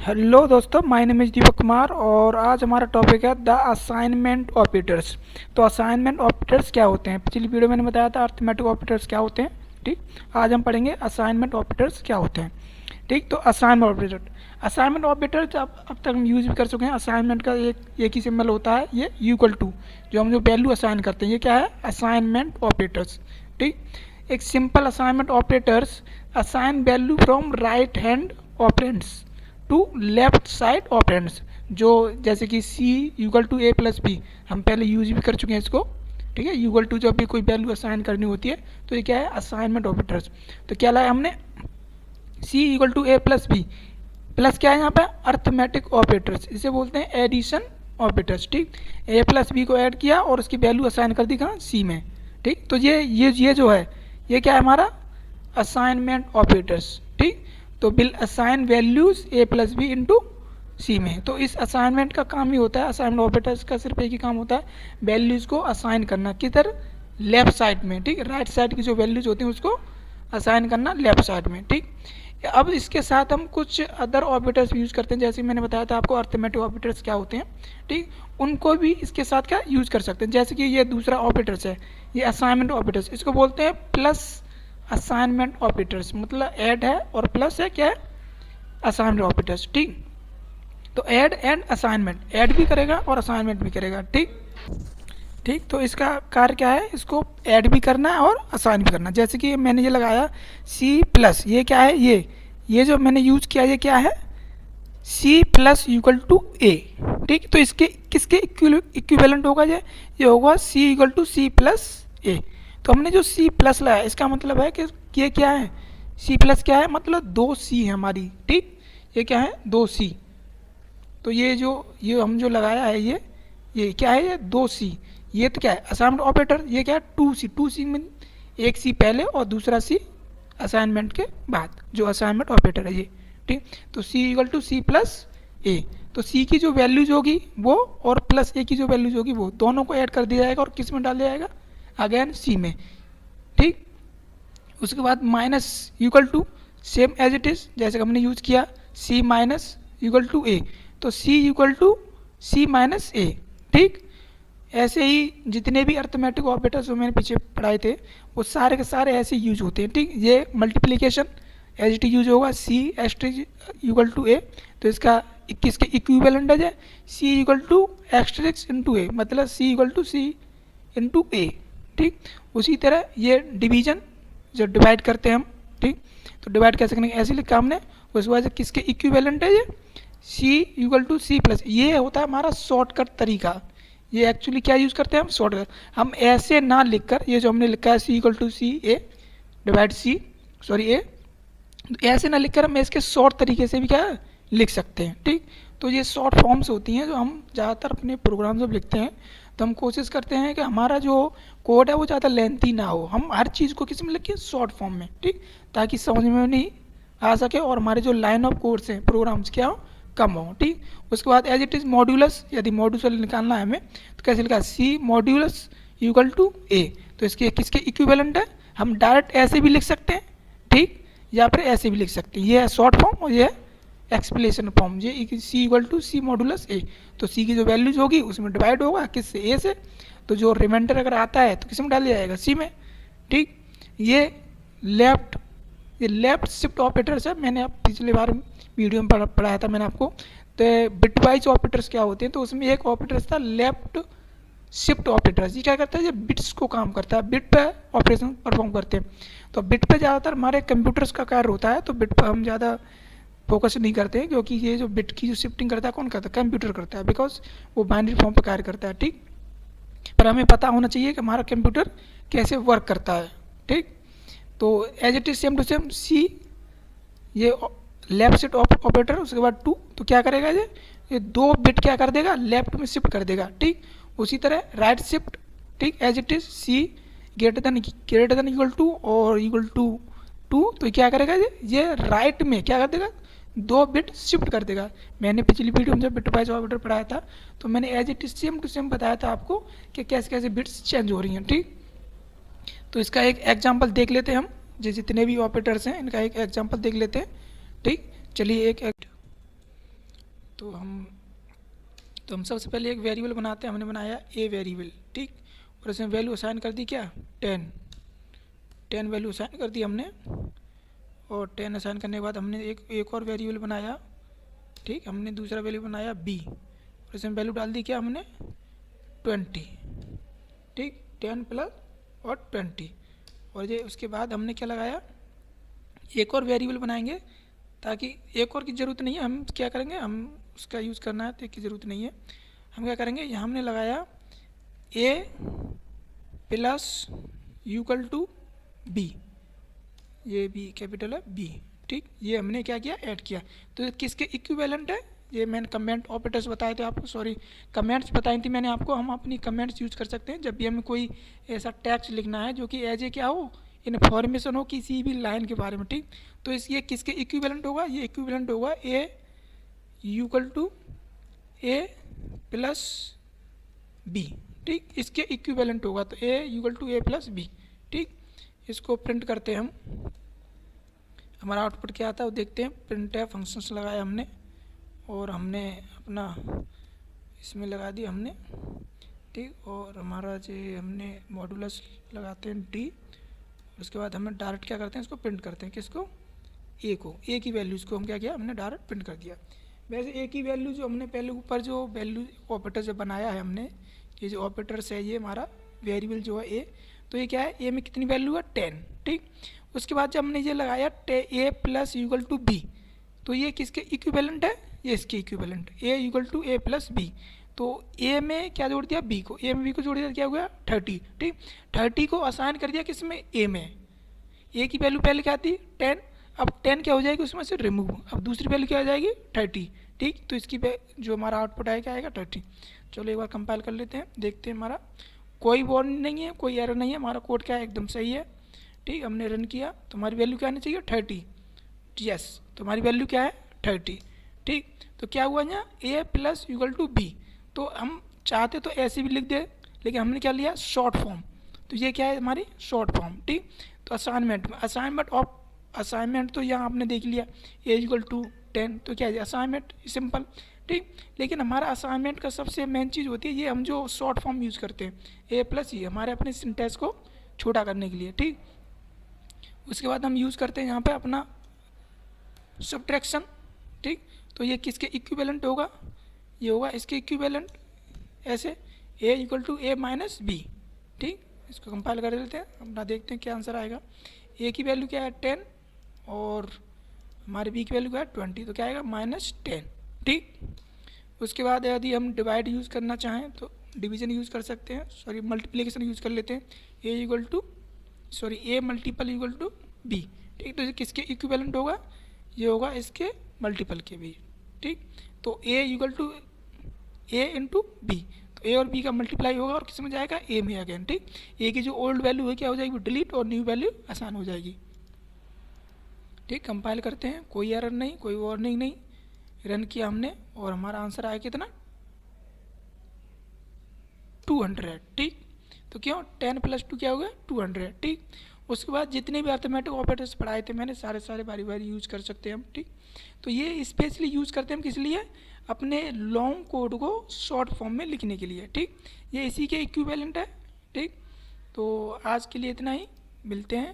Hello दोस्तों, my name is Deepak Kumar और आज हमारा टॉपिक है द असाइनमेंट ऑपरेटर्स। तो असाइनमेंट ऑपरेटर्स क्या होते हैं? पिछली वीडियो मैंने बताया था अर्थमेटिक ऑपरेटर्स क्या होते हैं। ठीक, आज हम पढ़ेंगे असाइनमेंट ऑपरेटर्स क्या होते हैं। ठीक, तो असाइनमेंट ऑपरेटर अब तक हम यूज़ भी कर चुके हैं। असाइनमेंट का एक ही सिंबल होता है, ये इक्वल टू, जो वैल्यू असाइन करते हैं, ये क्या है? Assignment operators. ठीक, एक simple assignment operators assign value from right hand operands to left side operands, जो जैसे कि C equal to A plus B, हम पहले यूज भी कर चुके हैं इसको। ठीक है, इक्वल टू जब भी कोई वैल्यू असाइन करनी होती है तो ये क्या है? Assignment operators. तो क्या लाया हमने? C equal to A plus B, plus क्या है यहाँ पे? अर्थमेटिक ऑपरेटर्स, इसे बोलते हैं एडिशन ऑपरेटर्स। ठीक, ए प्लस बी को ऐड किया और उसकी वैल्यू असाइन कर दी कहाँ? सी में। ठीक, तो ये जो है ये क्या है हमारा? Assignment operators. ठीक, तो will assign values A plus B into C में। तो इस असाइनमेंट का काम ही होता है, असाइनमेंट ऑपरेटर्स का सिर्फ एक ही काम होता है, वैल्यूज को असाइन करना। किधर? लेफ्ट साइड में। ठीक, राइट साइड की जो वैल्यूज होती हैं उसको असाइन करना लेफ्ट साइड में। ठीक, अब इसके साथ हम कुछ अदर ऑपरेटर्स भी यूज़ करते हैं, जैसे मैंने बताया था आपको अर्थमेटिक ऑपरेटर्स क्या होते हैं। ठीक, उनको भी इसके साथ क्या यूज़ कर सकते हैं। जैसे कि ये दूसरा ऑपरेटर्स है, ये असाइनमेंट ऑपरेटर्स, इसको बोलते हैं प्लस असाइनमेंट ऑपरेटर्स, मतलब ऐड है और प्लस है क्या है? Assignment operators. ठीक, तो ऐड एंड असाइनमेंट, ऐड भी करेगा और असाइनमेंट भी करेगा। ठीक ठीक, तो इसका कार्य क्या है? इसको ऐड भी करना है और असाइन भी करना। जैसे कि मैंने ये लगाया सी प्लस, ये क्या है? ये जो मैंने यूज किया ये क्या है? सी प्लस इक्वल टू ए। ठीक, तो इसके किसके इक्विवेलेंट होगा? ये होगा सी इक्वल टू सी प्लस ए। तो हमने जो सी प्लस लगाया इसका मतलब है कि ये क्या है? सी प्लस क्या है? मतलब दो सी है हमारी। ठीक, ये क्या है? दो सी। तो ये हम जो लगाया है ये क्या है? ये दो सी। ये तो क्या है? Assignment operator. ये क्या है? टू सी में एक सी पहले और दूसरा सी असाइनमेंट के बाद, जो असाइनमेंट ऑपरेटर है ये। ठीक, तो C equal to C plus ए। तो सी की जो वैल्यूज होगी वो और प्लस ए की जो वैल्यूज होगी वो दोनों को ऐड कर दिया जाएगा और किस में डाल दिया जाएगा? अगेन सी में। ठीक, उसके बाद minus equal to, same as it is जैसे हमने यूज किया, C minus equal to A, तो C equal to C minus A. ठीक, ऐसे ही जितने भी अर्थमेटिक ऑपरेटर्स जो मैंने पीछे पढ़ाए थे वो सारे के सारे ऐसे यूज होते हैं। ठीक, ये मल्टीप्लिकेशन एज इट यूज होगा, सी एस्ट्रिक इक्वल टू ए, तो इसका 21 के इक्विवेलेंट है सी इक्वल टू एक्सट्रिक्स इंटू ए, मतलब सी इक्वल टू सी इंटू ए। ठीक, उसी तरह ये डिवीजन जो डिवाइड करते हैं हम। ठीक, तो डिवाइड कैसे करेंगे? ऐसे लिखा हमने, उसके बाद किसके इक्विवेलेंट है? ये सी इक्वल टू सी प्लस। ये होता है हमारा शॉर्टकट तरीका। ये एक्चुअली क्या यूज़ करते हैं हम? शॉर्टकट। हम ऐसे ना लिखकर, ये जो हमने लिखा है C equal to C A divide C, sorry A, तो ऐसे ना लिखकर हम इसके शॉर्ट तरीके से भी क्या लिख सकते हैं। ठीक, तो ये शॉर्ट फॉर्म्स होती हैं जो हम ज़्यादातर अपने प्रोग्राम जब लिखते हैं तो हम कोशिश करते हैं कि हमारा जो कोड है वो ज़्यादा लेंथी ना हो, हम हर चीज़ को किस में लिखें? शॉर्ट फॉर्म में। ठीक, ताकि समझ में नहीं आ सके और हमारे जो लाइन ऑफ कोड्स हैं प्रोग्राम्स क्या हो? कम हो। ठीक, उसके बाद एज इट इज़ मॉड्यूलस, यदि मॉड्यूलस निकालना है हमें तो कैसे लिखा? सी मॉड्यूलस इक्वल टू ए, तो इसके किसके इक्विवेलेंट है? हम डायरेक्ट ऐसे भी लिख सकते हैं, ठीक, या फिर ऐसे भी लिख सकते हैं। ये है शॉर्ट फॉर्म और ये है एक्सप्लेनेशन फॉर्म। ये सी इक्वल टू सी मॉडुलस ए, तो सी की जो वैल्यूज होगी उसमें डिवाइड होगा किससे? ए से, तो जो रिमाइंडर अगर आता है तो किस में डाल दिया जाएगा? सी में। ठीक, ये लेफ्ट ये लेफ्ट शिफ्ट ऑपरेटर्स है, मैंने आप पिछले बार वीडियो में पढ़ाया था मैंने आपको। तो बिटवाइज ऑपरेटर्स क्या होते हैं? तो उसमें एक ऑपरेटर्स था लेफ्ट शिफ्ट ऑपरेटर्स। ये क्या करता है? ये बिट्स को काम करता है, बिट पे ऑपरेशन परफॉर्म करते हैं। तो बिट पे ज़्यादातर हमारे कंप्यूटर्स का कार्य होता है, तो बिट पे हम ज़्यादा फोकस नहीं करते हैं, क्योंकि ये जो बिट की जो शिफ्टिंग करता है कौन करता है? कंप्यूटर करता है, बिकॉज वो बाइनरी फॉर्म पर कार्य करता है। ठीक, पर हमें पता होना चाहिए कि हमारा कंप्यूटर कैसे वर्क करता है। ठीक, तो as it is same to same C, ये लेफ्ट शिफ्ट ऑपरेटर, उसके बाद टू, तो क्या करेगा? ये दो बिट क्या कर देगा? लेफ्ट में शिफ्ट कर देगा। ठीक, उसी तरह राइट शिफ्ट, ठीक, as it is C greater than equal to और इक्वल टू टू, तो क्या करेगा? ये राइट में क्या कर देगा? दो बिट शिफ्ट कर देगा। मैंने पिछली वीडियो में जब बिट वाइज ऑपरेटर पढ़ाया था तो मैंने as it is same to same बताया था आपको कि कैसे कैसे बिट्स चेंज हो रही हैं। ठीक, तो इसका एक एग्जांपल देख लेते हैं हम, जितने भी ऑपरेटर्स हैं इनका एक एग्जांपल देख लेते हैं। ठीक, चलिए तो हम सबसे पहले एक वेरिएबल बनाते हैं। हमने बनाया ए वेरिएबल, ठीक, और इसमें वैल्यू असाइन कर दी क्या 10 वैल्यू असाइन कर दी हमने। और 10 असाइन करने के बाद हमने एक और वेरिएबल बनाया, ठीक, हमने दूसरा वैल्यू बनाया बी, और इसमें वैल्यू डाल दी क्या हमने 20, ठीक, 10 प्लस और 20। और ये उसके बाद हमने क्या लगाया, एक और वेरिएबल बनाएंगे, ताकि एक और की ज़रूरत नहीं है, हम क्या करेंगे, हम उसका यूज़ करना है तो एक की ज़रूरत नहीं है। हम क्या करेंगे, यहाँ हमने लगाया A plus equal to B, ये बी कैपिटल है बी, ठीक, ये हमने क्या किया ऐड किया। तो किसके इक्विवेलेंट है, ये मैंने कमेंट ऑपरेटर्स बताए थे आपको, सॉरी कमेंट्स बताई थी मैंने आपको। हम अपनी कमेंट्स यूज़ कर सकते हैं जब भी हमें कोई ऐसा टेक्स्ट लिखना है जो कि एज ए क्या हो, इन्फॉर्मेशन हो किसी भी लाइन के बारे में, ठीक। तो ये किसके इक्विवेलेंट होगा, ये इक्विवेलेंट होगा A equal to A plus B, ठीक, इसके इक्विवेलेंट होगा। तो A equal to A plus B, ठीक। इसको प्रिंट करते हैं हम, हमारा आउटपुट क्या आता है वो देखते हैं। प्रिंट है फंक्शंस लगाया हमने, और हमने अपना इसमें लगा दिया हमने, ठीक। और हमारा जो हमने मॉडुलस लगाते हैं डी, उसके बाद हमें डायरेक्ट क्या करते हैं, इसको प्रिंट करते हैं, किसको, ए को, ए की वैल्यूज़ को हम क्या किया, हमने डायरेक्ट प्रिंट कर दिया। वैसे ए की वैल्यू जो हमने पहले ऊपर जो वैल्यू ऑपरेटर जो बनाया है हमने, ये जो ऑपरेटर्स है ये हमारा वेरिएबल जो है ए, तो ये क्या है, ए में कितनी वैल्यू है 10, ठीक। उसके बाद जब हमने ये लगाया A plus equal to B, तो ये किसके इक्विवेलेंट है, ये इसके equivalent, A equal to A plus B. तो ए में क्या जोड़ दिया, बी को, ए में बी को जोड़ दिया, क्या हो गया 30, ठीक। 30 को असाइन कर दिया किस में, ए में। ए की वैल्यू पहले क्या थी 10, अब 10 क्या हो जाएगी उसमें से रिमूव, अब दूसरी वैल्यू क्या आ जाएगी 30, ठीक। तो इसकी जो हमारा आउटपुट आएगा क्या आएगा 30। चलो एक बार कंपाइल कर लेते हैं, देखते हैं हमारा कोई वार्निंग नहीं है, कोई एरर नहीं है, हमारा कोड क्या है एकदम सही है, ठीक। हमने रन किया तो हमारी वैल्यू क्या आनी चाहिए 30, यस, तो हमारी वैल्यू क्या है 30, ठीक। तो क्या हुआ यहाँ ए प्लस इक्वल टू बी, तो हम चाहते तो ऐसे भी लिख दे, लेकिन हमने क्या लिया शॉर्ट फॉर्म, तो ये क्या है हमारी शॉर्ट फॉर्म, ठीक। तो असाइनमेंट तो यहाँ आपने देख लिया ए इक्वल टू 10, तो क्या है असाइनमेंट सिंपल, ठीक। लेकिन हमारा असाइनमेंट का सबसे मेन चीज़ होती है ये हम जो शॉर्ट फॉर्म यूज़ करते हैं, ए प्लस ये हमारे अपने सिंटेक्स को छोटा करने के लिए, ठीक। उसके बाद हम यूज़ करते हैं यहाँ पे अपना सब्ट्रैक्शन, ठीक। तो ये किसके इक्विवेलेंट होगा, ये होगा इसके इक्विवेलेंट, ऐसे A equal to A minus B, ठीक। इसको कंपाइल कर देते हैं, अपना देखते हैं क्या आंसर आएगा। ए की वैल्यू क्या है 10 और हमारे बी की वैल्यू क्या है 20, तो क्या आएगा -10, ठीक। उसके बाद यदि हम डिवाइड यूज़ करना चाहें तो डिवीज़न यूज़ कर सकते हैं, सॉरी मल्टीप्लिकेशन यूज़ कर लेते हैं, ए मल्टीपल इक्वल टू बी, ठीक। तो ये किसके इक्विवेलेंट होगा, ये होगा इसके मल्टीपल के भी, ठीक। तो A equal to A into B, तो ए और बी का मल्टीप्लाई होगा और किस में जाएगा ए में अगेन, ठीक। ए की जो ओल्ड वैल्यू है क्या हो जाएगी डिलीट, और न्यू वैल्यू आसान हो जाएगी, ठीक। कंपाइल करते हैं, कोई एरर नहीं, कोई वार्निंग नहीं, रन किया हमने और हमारा आंसर आया कितना 200, ठीक। तो क्यों 10 + 2 क्या हो गया 200, ठीक। उसके बाद जितने भी अर्थमेटिक ऑपरेटर्स पढ़ाए थे मैंने सारे बारी बारी यूज़ कर सकते हैं हम, ठीक। तो ये स्पेशली यूज़ करते हैं हम किस लिए, अपने लॉन्ग कोड को शॉर्ट फॉर्म में लिखने के लिए, ठीक। ये इसी के इक्विवेलेंट है, ठीक। तो आज के लिए इतना ही, मिलते हैं।